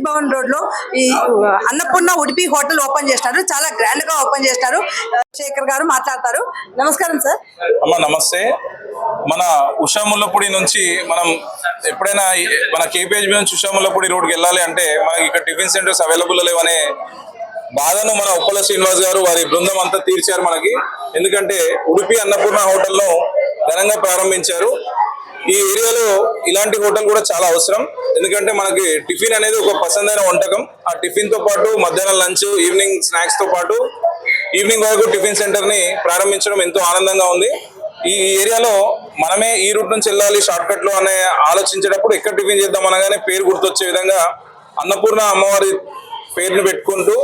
Bhavan road లో ఈ Annapurna Udupi hotel open చేసినారు. చాలా గ్రాండ్ గా ఓపెన్ చేసినారు. శేఖర్ గారు మాట్లాడతారు. నమస్కారం సార్. అమ్మ నమస్తే. మన ఉషా ముల్లపూడి నుంచి మనం ఎప్పుడైనా మన కేపీహెచ్బి నుంచి ఉషా ముల్లపూడి రోడ్కి వెళ్ళాలి అంటే మనకి ఇక్కడ టిఫిన్ సెంటర్స్ అవైలబుల్ లేవనే బాధను మన ఉప్పల శ్రీనివాస్ గారు వారి బృందం అంతా తీర్చారు మనకి. ఎందుకంటే ఉడిపి అన్నపూర్ణ హోటల్ను ఘనంగా ప్రారంభించారు. ఈ ఏరియాలో ఇలాంటి హోటల్ కూడా చాలా అవసరం. ఎందుకంటే మనకి టిఫిన్ అనేది ఒక పసందైన వంటకం. ఆ టిఫిన్ తో పాటు మధ్యాహ్నం లంచ్, ఈవినింగ్ స్నాక్స్ తో పాటు ఈవినింగ్ వరకు టిఫిన్ సెంటర్ ని ప్రారంభించడం ఎంతో ఆనందంగా ఉంది. ఈ ఏరియాలో మనమే ఈ రూట్ నుంచి వెళ్ళాలి షార్ట్ కట్ లో అనే ఆలోచించేటప్పుడు ఎక్కడ టిఫిన్ చేద్దాం అనగానే పేరు గుర్తొచ్చే విధంగా అన్నపూర్ణ అమ్మవారి పేరును పెట్టుకుంటూ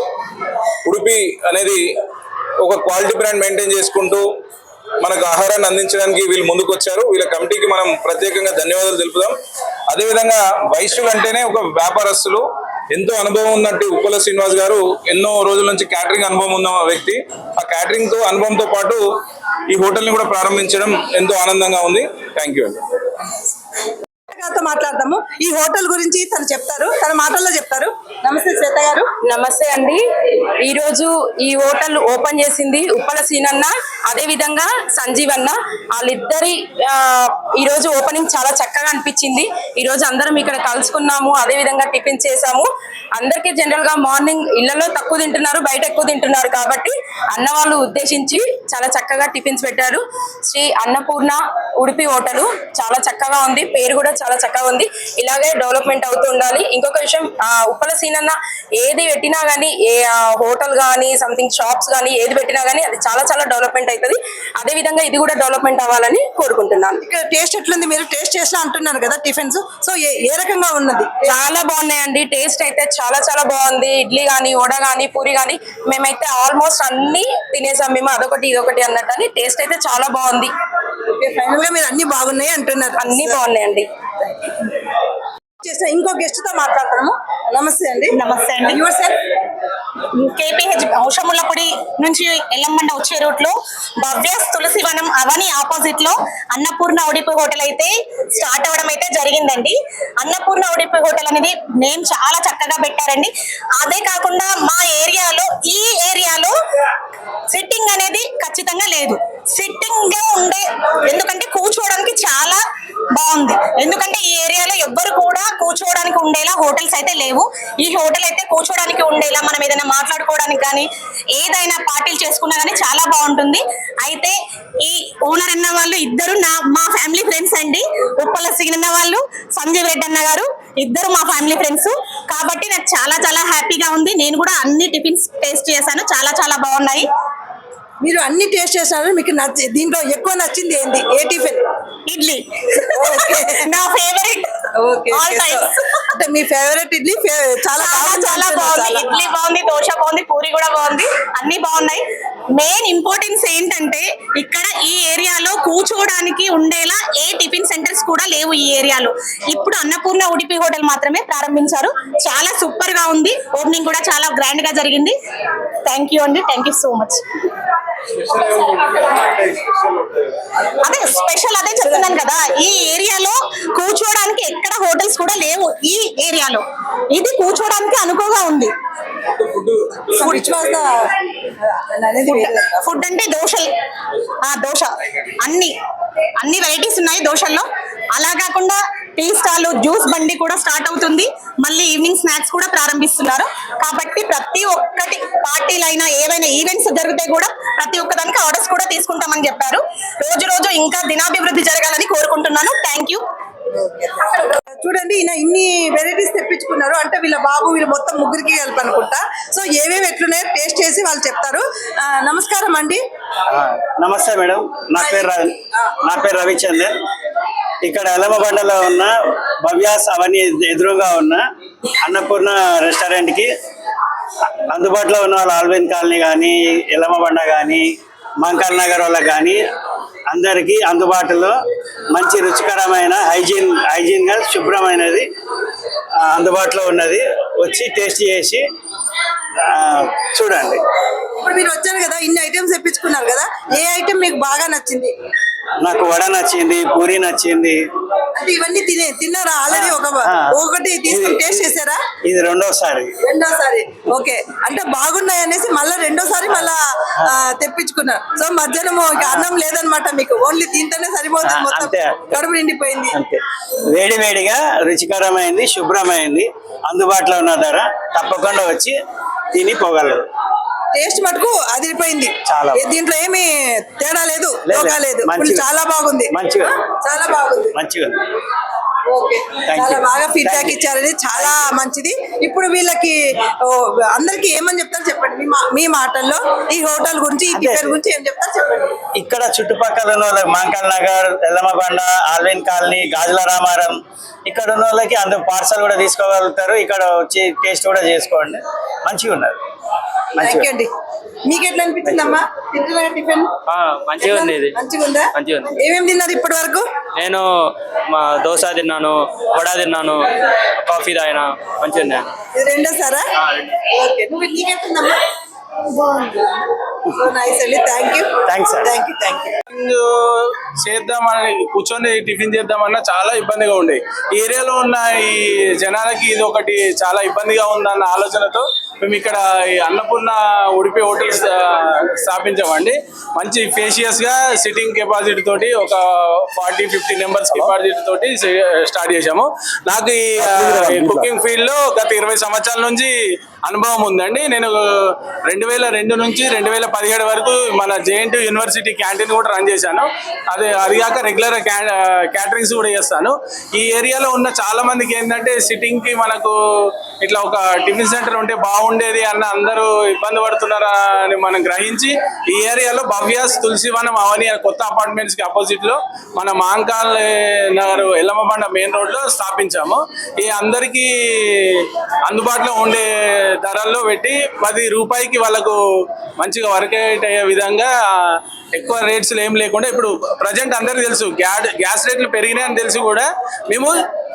ఉడిపి అనేది ఒక క్వాలిటీ బ్రాండ్ మెయింటైన్ చేసుకుంటూ మనకు ఆహారాన్ని అందించడానికి వీళ్ళు ముందుకు వచ్చారు. వీళ్ళ కమిటీకి మనం ప్రత్యేకంగా ధన్యవాదాలు తెలుపుదాం. అదేవిధంగా వైశ్యులు అంటేనే ఒక వ్యాపారస్తులు, ఎంతో అనుభవం ఉన్నట్టు ఉప్పల శ్రీనివాస్ గారు ఎన్నో రోజుల నుంచి క్యాటరింగ్ అనుభవం ఉన్న వ్యక్తి. ఆ క్యాటరింగ్ తో అనుభవంతో పాటు ఈ హోటల్ ని కూడా ప్రారంభించడం ఎంతో ఆనందంగా ఉంది. థ్యాంక్ యూ అండి. మాట్లాడదాము. ఈ హోటల్ గురించి తను చెప్తారు, తన మాటల్లో చెప్తారు. నమస్తే శ్వేత గారు. నమస్తే అండి. ఈ రోజు ఈ హోటల్ ఓపెన్ చేసింది ఉప్పల సీనన్న, అదే విధంగా సంజీవ్ అన్న. వాళ్ళిద్దరి ఈ రోజు ఓపెనింగ్ చాలా చక్కగా అనిపించింది. ఈ రోజు అందరం ఇక్కడ కలుసుకున్నాము, అదే విధంగా టిఫిన్ చేసాము. అందరికీ జనరల్ గా మార్నింగ్ ఇళ్లలో తక్కువ తింటున్నారు, బయట ఎక్కువ తింటున్నారు కాబట్టి అన్న వాళ్ళు ఉద్దేశించి చాలా చక్కగా టిఫిన్స్ పెట్టారు. శ్రీ అన్నపూర్ణ ఉడిపి హోటల్ చాలా చక్కగా ఉంది, పేరు కూడా చాలా చక్కగా ఉంది. ఇలాగే డెవలప్మెంట్ అవుతూ ఉండాలి. ఇంకొక విషయం, ఉప్పల సీనన్న ఏది పెట్టినా గానీ, ఏ హోటల్ గానీ సంథింగ్ షాప్స్ గానీ ఏది పెట్టినా గానీ అది చాలా చాలా డెవలప్మెంట్ అవుతుంది. అదే విధంగా ఇది కూడా డెవలప్మెంట్ అవ్వాలని కోరుకుంటున్నాను. ఇక్కడ టేస్ట్ ఎట్లుంది? మీరు టేస్ట్ చేస్తా అంటున్నారు కదా టిఫిన్స్, సో ఏ రకంగా ఉన్నది? చాలా బాగున్నాయండి. టేస్ట్ అయితే చాలా చాలా బాగుంది. ఇడ్లీ గానీ, వడ గానీ, పూరి గానీ మేమైతే ఆల్మోస్ట్ అన్ని తినేసాం. మేము అదొకటి ఇదొకటి అన్నట్టు అని టేస్ట్ అయితే చాలా బాగుంది. ఫైనల్ గా మీరు అన్ని బాగున్నాయి అంటున్నారు. అన్ని బాగున్నాయండి. ఇంకో గెస్ట్ తో మాట్లాడతాము. నమస్తే అండి. నమస్తే అండి. Your self. కేపీహెచ్ ఔషముల్లపూడి నుంచి ఎల్లమ్మండ వచ్చే రూట్ లో భవ్యాస్ తులసివనం అవని ఆపోజిట్ లో అన్నపూర్ణ ఉడిపి హోటల్ అయితే స్టార్ట్ అవ్వడం అయితే జరిగిందండి. అన్నపూర్ణ ఉడిపి హోటల్ అనేది నేమ్ చాలా చక్కగా పెట్టారండి. అదే కాకుండా మా ఏరియాలో ఈ ఏరియాలో సిట్టింగ్ అనేది ఖచ్చితంగా లేదు. సిట్టింగ్ గా ఉండే, ఎందుకంటే కూర్చోవడానికి చాలా బాగుంది. ఎందుకంటే ఈ ఏరియాలో ఎవ్వరు కూడా కూర్చోవడానికి ఉండేలా హోటల్స్ అయితే లేవు. ఈ హోటల్ అయితే కూర్చోవడానికి ఉండేలా, మనం ఏదైనా మాట్లాడుకోవడానికి కానీ ఏదైనా పార్టీలు చేసుకున్నా కానీ చాలా బాగుంటుంది. అయితే ఈ ఓనర్ అన్న వాళ్ళు ఇద్దరు మా ఫ్యామిలీ ఫ్రెండ్స్ అండి. ఉప్పల శ్రీనన్న వాళ్ళు, సంజీవ్ రెడ్డి అన్న గారు ఇద్దరు మా ఫ్యామిలీ ఫ్రెండ్స్. కాబట్టి నాకు చాలా చాలా హ్యాపీగా ఉంది. నేను కూడా అన్ని టిఫిన్స్ టేస్ట్ చేశాను, చాలా చాలా బాగున్నాయి. మీరు అన్ని టేస్ట్ చేస్తారు, మీకు దీంట్లో ఎక్కువ నచ్చింది ఏంటి? ఏ టిఫిన్? ఇడ్లీ నా ఫేవరెట్. అంటే మీ ఫేవరెట్ ఇడ్లీ చాలా చాలా బాగుంది. ఇడ్లీ బాగుంది, దోశ బాగుంది, పూరి కూడా బాగుంది, అన్ని బాగున్నాయి. మెయిన్ ఇంపార్టెన్స్ ఏంటంటే ఇక్కడ ఈ ఏరియాలో కూర్చోవడానికి ఉండేలా ఏ టిఫిన్ సెంటర్స్ కూడా లేవు ఈ ఏరియాలో. ఇప్పుడు అన్నపూర్ణ ఉడిపి హోటల్ మాత్రమే ప్రారంభించారు. చాలా సూపర్ గా ఉంది. ఓపెనింగ్ కూడా చాలా గ్రాండ్ గా జరిగింది. థ్యాంక్ యూ అండి. Thank you so much. అదే స్పెషల్, అదే చెప్తున్నాను కదా, ఈ ఏరియాలో కూర్చోవడానికి ఎక్కడ హోటల్స్ కూడా లేవు. ఈ ఏరియాలో ఇది కూర్చోవడానికి అనుకోగా ఉంది. ఫుడ్ అంటే దోశలు, దోశ అన్ని వెరైటీస్ ఉన్నాయి దోశల్లో. అలా కాకుండా టీ స్టాల్, జ్యూస్ బండి కూడా స్టార్ట్ అవుతుంది. మళ్ళీ ఈవినింగ్ స్నాక్స్ కూడా ప్రారంభిస్తున్నారు. కాబట్టి ప్రతి ఒక్కటి పార్టీలైనా ఏవైనా ఈవెంట్స్ జరిగితే కూడా ప్రతి ఒక్కదానికి ఆర్డర్స్ కూడా తీసుకుంటామని చెప్పారు. రోజు రోజు ఇంకా దినాభివృద్ధి జరగాలని కోరుకుంటున్నాను. Thank you. చూడండి, ఈయన ఇన్ని వెరైటీస్ తెప్పించుకున్నారు అంటే వీళ్ళ బాబు వీళ్ళు మొత్తం ముగ్గురికి కలిపి అనుకుంటా. సో ఏవేవి ఎట్లున్నాయో టేస్ట్ చేసి వాళ్ళు చెప్తారు. నమస్కారం అండి. నమస్తే మేడం. నా పేరు రవిచందర్. ఇక్కడ ఎల్లమ్మబండలో ఉన్న భవ్యాస్ అవని ఎదురుగా ఉన్న అన్నపూర్ణ రెస్టారెంట్కి అందుబాటులో ఉన్న వాళ్ళు ఆల్విన్ కాలనీ కానీ, ఎల్లమ్మబండ కానీ, మంకల్ నగర్ వాళ్ళకి కానీ అందరికీ అందుబాటులో మంచి రుచికరమైన హైజీన్గా శుభ్రమైనది అందుబాటులో ఉన్నది. వచ్చి టేస్ట్ చేసి చూడండి. ఇప్పుడు మీరు వచ్చారు కదా, ఇన్ని ఐటమ్స్ తెప్పించుకున్నారు కదా, ఏ ఐటమ్ మీకు బాగా నచ్చింది? నాకు వడ నచ్చింది, పూరి నచ్చింది, అంటే ఇవన్నీ తిన్నారా ఆల్రెడీ ఒకటి తీసుకుని టేస్ట్ చేశారా? ఇది రెండోసారి. ఓకే, అంటే బాగున్నాయి అనేసి మళ్ళీ రెండోసారి మళ్ళా తెప్పించుకున్నారు. సో మధ్యాహ్నం ఇక అన్నం లేదనమాట మీకు, ఓన్లీ దీంతోనే సరిపోతుంది, మొత్తం అంతే. కడుపు నిండిపోయింది. అంతే, వేడి వేడిగా రుచికరమైంది, శుభ్రమైంది, అందుబాటులో ఉన్న ధర, తప్పకుండా వచ్చి తిని పోగలరు. టేస్ట్ మటుకు అదిరిపోయింది, చాలా. దీంట్లో ఏమి తేడా లేదు, లేదు. లోగా లేదు, మంచిగా. చాలా బాగుంది, మంచిగా. చాలా బాగుంది. మంచిగా. ఓకే, Thank చాలా you. బాగా ఫీడ్బ్యాక్ Thank you. ఇచ్చారని, చాలా మంచిది. ఇప్పుడు వీళ్ళకి అందరికి ఏమని చెప్తారు చెప్పండి, మీ మాటల్లో ఈ హోటల్ గురించి, ఈ టిఫిన్ గురించి ఏం చెప్తారు చెప్పండి. ఇక్కడ చుట్టుపక్కల ఉన్న వాళ్ళకి మాంకల్ నగర్, ఎల్లమ్మబండ, ఆల్విన్ కాలనీ, గాజుల రామారం, ఇక్కడ ఉన్న వాళ్ళకి అందరూ పార్సల్ కూడా తీసుకోగలుగుతారు. ఇక్కడ వచ్చి టేస్ట్ కూడా చేసుకోండి, మంచిగా ఉన్నారు. థ్యాంక్ యూ అండి. మీకు ఎట్లా అనిపించిందమ్మా తింటున్నారా టిఫిన్? మంచిగా ఉంది ఇది. మంచిగా ఉందా? మంచిగా ఉంది. ఏమేమి తిన్నారు ఇప్పటి వరకు? నేను మా దోశ తిన్నాను, వడ తిన్నాను, కాఫీ తాగినా, మంచిగా ఉంది. ఇది రెండోసారా? ఓకే, నువ్వు నీకెట్లుందమ్మా? సో నైస్ అండి, thank you. Thanks, sir. Thank you. చేద్దామని కూర్చొని టిఫిన్ చేద్దామన్నా చాలా ఇబ్బందిగా ఉండే. ఈ ఏరియాలో ఉన్న ఈ జనాలకి ఇది ఒకటి చాలా ఇబ్బందిగా ఉందన్న ఆలోచనతో మేము ఇక్కడ ఈ అన్నపూర్ణ ఉడిపి హోటల్స్ స్థాపించామండి. మంచి ఫేషియస్ గా సిట్టింగ్ కెపాసిటీ తోటి ఒక 40-50 మెంబర్స్ కెపాసిటీ తోటి స్టార్ట్ చేశాము. నాకు ఈ కుకింగ్ ఫీల్డ్ లో గత 20 సంవత్సరాల నుంచి అనుభవం ఉందండి. నేను 2002 నుంచి 2017 వరకు మన జేఎన్టీ యూనివర్సిటీ క్యాంటీన్ కూడా రన్ చేశాను. అది కాక రెగ్యులర్ క్యాటరింగ్స్ కూడా చేస్తాను. ఈ ఏరియాలో ఉన్న చాలా మందికి ఏంటంటే సిట్టింగ్ కి మనకు ఇట్లా ఒక టిఫిన్ సెంటర్ ఉంటే బాగుండేది అన్న అందరూ ఇబ్బంది పడుతున్నారా అని మనం గ్రహించి ఈ ఏరియాలో భవ్యాస్ తులసివనం అవని కొత్త అపార్ట్మెంట్స్ కి అపోజిట్ లో మన మాంకాల్ నగర్ ఎల్లమ్మబండ మెయిన్ రోడ్ లో స్థాపించాము. ఈ అందరికీ అందుబాటులో ఉండే ధరల్లో పెట్టి 10 రూపాయికి వాళ్ళకు మంచిగా వర్కౌట్ అయ్యే విధంగా ఎక్కువ రేట్స్ ఏం లేకుండా, ఇప్పుడు ప్రజెంట్ అందరికీ తెలుసు గ్యాస్ రేట్లు పెరిగినాయని తెలిసి కూడా మేము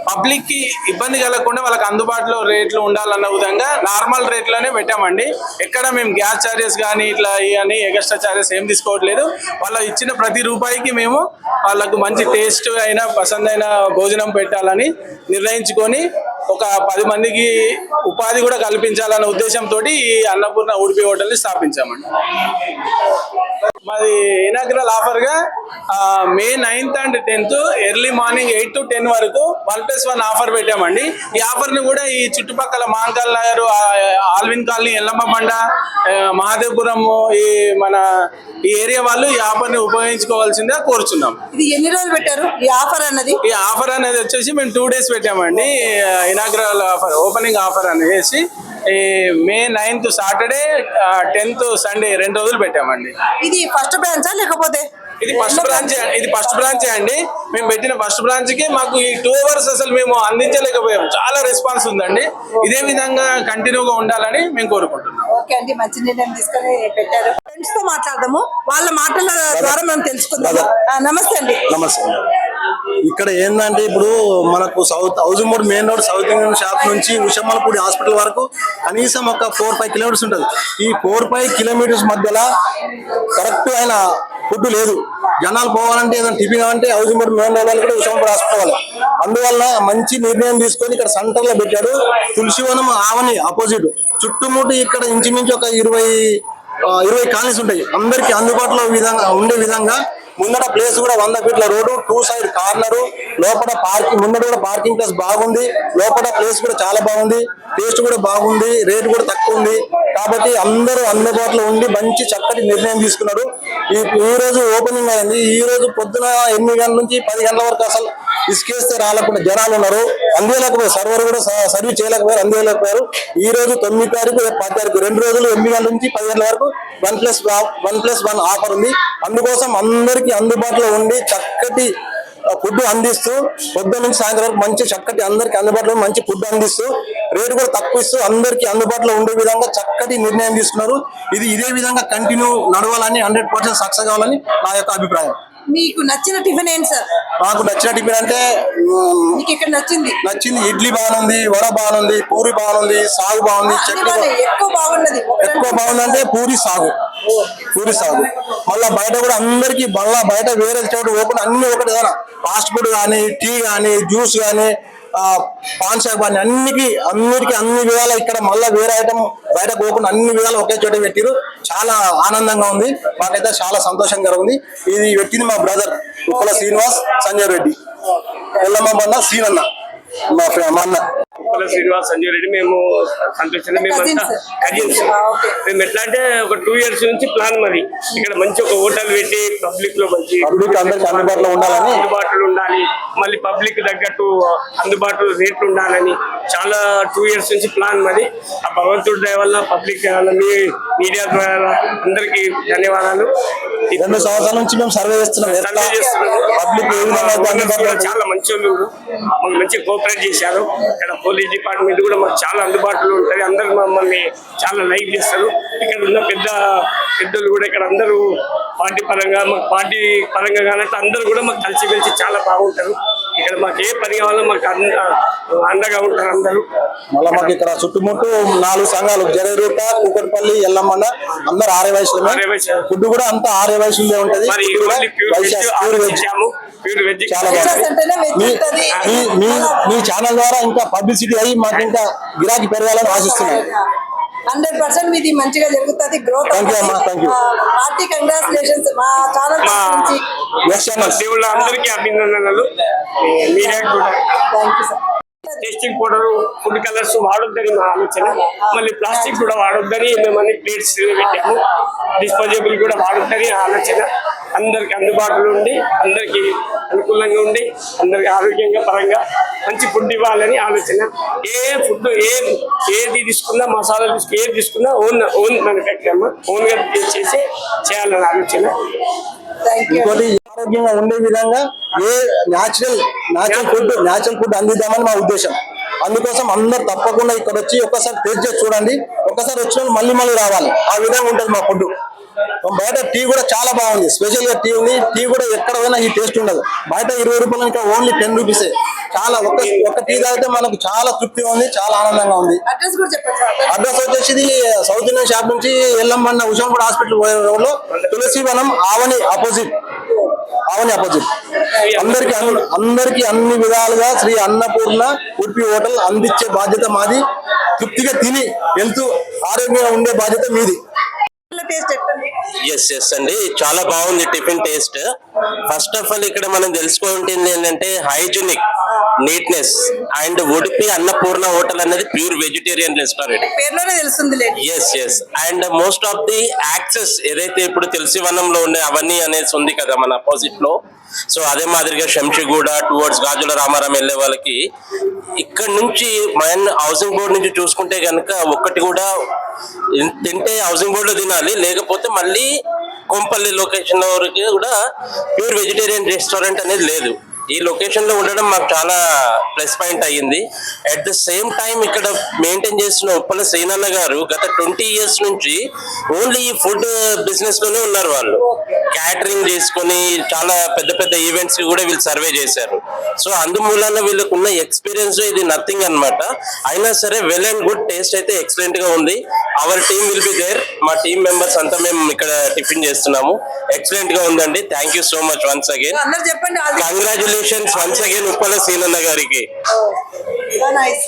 పబ్లిక్ కి ఇబ్బంది కలగకుండా వాళ్ళకి అందుబాటులో రేట్లు ఉండాలన్న విధంగా నార్మల్ రేట్లోనే పెట్టామండి. ఎక్కడ మేము గ్యాస్ ఛార్జెస్ కానీ ఇట్లా అని ఎక్స్ట్రా ఛార్జెస్ ఏం తీసుకోవట్లేదు. వాళ్ళు ఇచ్చిన ప్రతి రూపాయికి మేము వాళ్ళకు మంచి టేస్ట్ అయినా పసందైన భోజనం పెట్టాలని నిర్ణయించుకొని ఒక 10 మందికి ఉపాధి కూడా కల్పించాలన్న ఉద్దేశంతో ఈ అన్నపూర్ణ ఉడిపి హోటల్ని స్థాపించామండి. మాది ఇనాగ్రల్ ఆఫర్ గా May 9th and 10th early morning 8 to 10 వరకు 1+1 ఆఫర్ పెట్టామండి. ఈ ఆఫర్ ని కూడా ఈ చుట్టుపక్కల మాంకల్ నగర్, ఆల్విన్ కాలనీ, ఎల్లమ్మబండ, మహాదేవపురం ఈ ఏరియా వాళ్ళు ఈ ఆఫర్ ని ఉపయోగించుకోవాల్సిందిగా కోరుచున్నాం. ఇది ఎన్ని రోజులు పెట్టారు ఈ ఆఫర్ అన్నది? ఈ ఆఫర్ అనేది వచ్చేసి మేము 2 days పెట్టామండి. ఇనాగ్రల్ ఆఫర్, ఓపెనింగ్ ఆఫర్ అనేసి ఈ May 9th Saturday, 10th Sunday 2 రోజులు పెట్టామండి. ఇది ఫస్ట్ బ్రాంచా లేకపోతే? ఇది ఫస్ట్ బ్రాంచ్ అండి. మేము పెట్టిన ఫస్ట్ బ్రాంచ్ కి మాకు ఈ 2 hours అసలు మేము అందించలేకపోయాం. చాలా రెస్పాన్స్ ఉందండి. ఇదే విధంగా కంటిన్యూగా ఉండాలని మేము కోరుకుంటున్నాం. ఓకే అండి, మంచి నిర్ణయం తీసుకొని పెట్టారు. ఫ్రెండ్స్ తో మాట్లాడదాము, వాళ్ళ మాటల ద్వారా మనం తెలుసుకుందాము. నమస్తే అండి. నమస్తే. ఇక్కడ ఏంటంటే ఇప్పుడు మనకు housing main road south Indian shop నుంచి ఉషమ్మలపూడి హాస్పిటల్ వరకు కనీసం ఒక 4-5 కిలోమీటర్స్ ఉంటుంది. ఈ 4-5 కిలోమీటర్స్ మధ్యలో కరెక్ట్ అయిన ఫుడ్ లేదు. జనాలు పోవాలంటే ఏదైనా టిఫిన్ అంటే హౌసింగ్ మెయిన్ రోడ్ కూడా ఉషమ్మలపూడి హాస్పిటల్. అందువల్ల మంచి నిర్ణయం తీసుకొని ఇక్కడ సెంటర్ లో పెట్టాడు. తులసివనం ఆవని ఆపోజిట్ చుట్టుముట్టు ఇక్కడ ఇంచుమించు ఒక 20 కాలనీస్ ఉంటాయి. అందరికి అందుబాటులో ఉండే విధంగా ముందర ప్లేస్ కూడా 100 ఫీట్ల రోడ్డు, 2 సైడ్ కార్నరు, లోపల పార్కింగ్, ముందర కూడా పార్కింగ్ ప్లేస్ బాగుంది. లోపల ప్లేస్ కూడా చాలా బాగుంది, టేస్ట్ కూడా బాగుంది, రేట్ కూడా తక్కువ ఉంది. కాబట్టి అందరూ అందుబాటులో ఉండి మంచి చక్కటి నిర్ణయం తీసుకున్నారు. ఈ రోజు ఓపెనింగ్ అయింది. ఈ రోజు పొద్దున 8 గంటల నుంచి 10 గంటల వరకు అసలు ఇసుకేస్తే రాలకుండా జనాలు ఉన్నారు. అందులేకపోయారు, సర్వర్ కూడా సర్వీస్ చేయలేకపోయారు, అందులేకపోయారు. ఈ రోజు 9 తారీఖు, 10 తారీఖు 2 రోజులు 8 గంటల నుంచి 10 గంటల వరకు 1+1 ఆఫర్ ఉంది. అందుకోసం అందరికీ అందుబాటులో ఉండి చక్కటి ఫుడ్ అందిస్తూ పొద్దున్న నుంచి సాయంత్రం వరకు మంచి చక్కటి అందరికి అందుబాటులో మంచి ఫుడ్ అందిస్తూ రేటు కూడా తక్కువ ఇస్తూ అందరికి అందుబాటులో ఉండే విధంగా చక్కటి నిర్ణయం తీసుకున్నారు. ఇదే విధంగా కంటిన్యూ నడవాలని 100% సక్సెస్ కావాలని నా యొక్క అభిప్రాయం. మీకు నచ్చిన టిఫిన్ ఏంటి సార్? నాకు నచ్చిన టిఫిన్ అంటే మీకు ఇక్కడ నచ్చింది ఇడ్లీ బాగుంది, వడ బాగుంది, పూరి బాగుంది, సాగు బాగుంది, చట్నీ ఎక్కువ బాగున్నది ఎక్కువ బాగుంది అంటే పూరి సాగు. పూరి సాగు. మళ్ళీ బయట కూడా అందరికి బయట వేరే చోట ఓపెన్ అన్ని ఒకటి ఏదైనా ఫాస్ట్ ఫుడ్ కానీ, టీ కానీ, జ్యూస్ కానీ, పాన్ షాప్ కానీ అన్నిటికీ అన్ని విధాలు ఇక్కడ మళ్ళీ వేరే ఐటమ్ బయట పోకుండా అన్ని విధాలు ఒకే చోట పెట్టిరు. చాలా ఆనందంగా ఉంది, మాకైతే చాలా సంతోషంగా ఉంది. ఇది పెట్టింది మా బ్రదర్ ఉప్పల శ్రీనివాస్, సంజయ్ రెడ్డి, ఎల్లమ్మ బండ సీనన్న, మా అన్న. ఉప్పల శ్రీనివాస్, సంజయ్ రెడ్డి, మేము సంతోషంగా మేమంతా కజిన్స్. మేము ఎట్లా అంటే ఒక 2 years నుంచి ప్లాన్ మరి ఇక్కడ మంచి ఒక హోటల్ పెట్టి పబ్లిక్ లో మంచి పబ్లిక్ అందరికి అందుబాటులో ఉండాలని, అందుబాటులో ఉండాలి, మళ్ళీ పబ్లిక్ తగ్గట్టు అందుబాటులో రేట్లు ఉండాలని చాలా 2 years నుంచి ప్లాన్ మరి. ఆ భగవంతుడి దయ వల్ల పబ్లిక్ మీడియా ద్వారా అందరికి ధన్యవాదాలు. 2 సంవత్సరాల నుంచి మేము సర్వే చేస్తున్నాం. పబ్లిక్ ఏ విధంగా అందుబాటులో చాలా మంచి వాళ్ళు మాకు మంచి కోఆపరేట్ చేశారు. ఇక్కడ పోలీస్ డిపార్ట్మెంట్ కూడా మాకు చాలా అందుబాటులో ఉంటుంది. అందరూ మమ్మల్ని చాలా లైక్ చేస్తారు. ఇక్కడ ఉన్న పెద్దలు కూడా ఇక్కడ అందరూ పార్టీ పరంగా మాకు పార్టీ పరంగా కానీ అందరూ కూడా మాకు కలిసిమెలిసి చాలా బాగుంటారు. ఇక్కడ మాకు ఏ పని కావాలో మాకు అండగా ఉంటారు అందరూ. మళ్ళీ మాకు ఇక్కడ చుట్టుముట్టు 4 సంఘాలు, జరేరూట, కూకట్పల్లి, ఎల్లమ్మన్న, అందరు 6 వయసులమే. ఫుడ్ కూడా అంతా 6 వయసులే ఉంటది. ప్యూర్ వెజ్ చాలా బాగుంది. మీ ఛానల్ ద్వారా ఇంకా పబ్లిసిటీ అయ్యి మాకు ఇంకా గిరాకీ పెరగాలని ఆశిస్తున్నాను. 100% మీది మంచిగా జరుగుతుంది, గ్రోత్. Thank you అమ్మా, thank you. పార్టీ కంగ్రాచులేషన్స్ మా ఛానల్ నుంచి. Yes, channels. దేవుళ్ళ అందరికీ అభినందనలు. మీరే కూడా thank you sir. Tasting powder, food colours వాడొద్దని మా ఆలోచన. మళ్ళీ ప్లాస్టిక్ కూడా వాడొద్దని మేము అన్ని ప్లేట్స్ పెట్టాము. డిస్పోజబుల్ కూడా వాడొద్దని ఆలోచన. అందరికి అందుబాటులో ఉండి, అందరికి అనుకూలంగా ఉండి, అందరికి ఆరోగ్యంగా పరంగా మంచి ఫుడ్ ఇవ్వాలని ఆలోచన. ఏ ఫుడ్ ఏది తీసుకున్నా, మసాలాలు ఏది తీసుకున్నా ఓన్ మ్యానుఫ్యాక్చర్ ఓన్ గా చేయాలని ఆలోచన. ఇంకోటి ఆరోగ్యంగా ఉండే విధంగా ఏ న్యాచురల్ ఫుడ్ అందిద్దామని మా ఉద్దేశం. అందుకోసం అందరు తప్పకుండా ఇక్కడ వచ్చి ఒక్కసారి టేస్ట్ చేసి చూడండి. ఒక్కసారి వచ్చిన మళ్ళీ రావాలి. ఆ విధంగా ఉంటుంది మా ఫుడ్. బయట టీ కూడా చాలా బాగుంది, స్పెషల్ గా టీ ఉంది. టీ కూడా ఎక్కడ పోయినా ఈ టేస్ట్ ఉండదు. బయట 20 రూపాయలు, ఇంకా ఓన్లీ 10 రూపీసే. చాలా ఒక్క టీ తాగితే మనకు చాలా తృప్తిగా ఉంది, చాలా ఆనందంగా ఉంది. అడ్రస్ కూడా చెప్పండి సార్. అడ్రస్ వచ్చేసి సౌత్ ఇండియన్ షాప్ నుంచి ఎల్లమ్మన్న ఉషంపూడి హాస్పిటల్ పోయే రోడ్ లో తులసివనం ఆవని ఆపోజిట్. అందరికి అన్ని విధాలుగా శ్రీ అన్నపూర్ణ ఉడిపి హోటల్ అందించే బాధ్యత మాది. తృప్తిగా తిని వెళ్తూ ఆరోగ్యంగా ఉండే బాధ్యత మీది. టేస్ట్ ఎట్టండి. ఎస్ అండి, చాలా బాగుంది tiffin taste. First of all ఇక్కడ మనం తెలుసుకుంటుంది ఏంటంటే hygienic, neatness and Udupi Annapurna hotel అనేది ప్యూర్ వెజిటేరియన్ రెస్టారెంట్. పేర్లోనే తెలుస్తుంది. Yes and most of the access ఏదైతే ఇప్పుడు తులసివనంలో ఉండే అవన్నీ అనేసి ఉంది కదా మన అపోజిట్ లో. సో అదే మాదిరిగా శంషిగూడ టువర్డ్స్ గాజుల రామారాం వెళ్ళే వాళ్ళకి ఇక్కడ నుంచి మన హౌసింగ్ బోర్డ్ నుంచి చూసుకుంటే కనుక ఒక్కటి కూడా తింటే హౌసింగ్ బోర్డ్ లో తినాలి, లేకపోతే మళ్ళీ కొంపల్లి లొకేషన్ వరకు కూడా ప్యూర్ వెజిటేరియన్ రెస్టారెంట్ అనేది లేదు. ఈ లొకేషన్ లో ఉండడం మాకు చాలా ప్లస్ పాయింట్ అయ్యింది. అట్ ద సేమ్ టైం ఇక్కడ మెయింటైన్ చేస్తున్న ఉప్పల శ్రీనన్న గారు గత 20 years నుంచి ఓన్లీ ఈ ఫుడ్ బిజినెస్ లోనే ఉన్నారు. వాళ్ళు క్యాటరింగ్ చేసుకొని చాలా పెద్ద ఈవెంట్స్ కూడా వీళ్ళు సర్వే చేశారు. సో అందుమూలన వీళ్ళకు ఉన్న ఎక్స్పీరియన్స్ ఇది నథింగ్ అన్నమాట. అయినా సరే వెల్ అండ్ గుడ్ టేస్ట్ అయితే ఎక్సలెంట్ గా ఉంది. Our team will be there. మా టీమ్ మెంబర్స్ అంతా మేము ఇక్కడ టిఫిన్ చేస్తున్నాము. ఎక్సలెంట్ గా ఉందండి. Thank you so much once again. అందరూ చెప్పండి. కంగ్రాచులేషన్స్ వన్స్ అగైన్ ఉప్పల శ్రీనన్న గారికి. నైస్.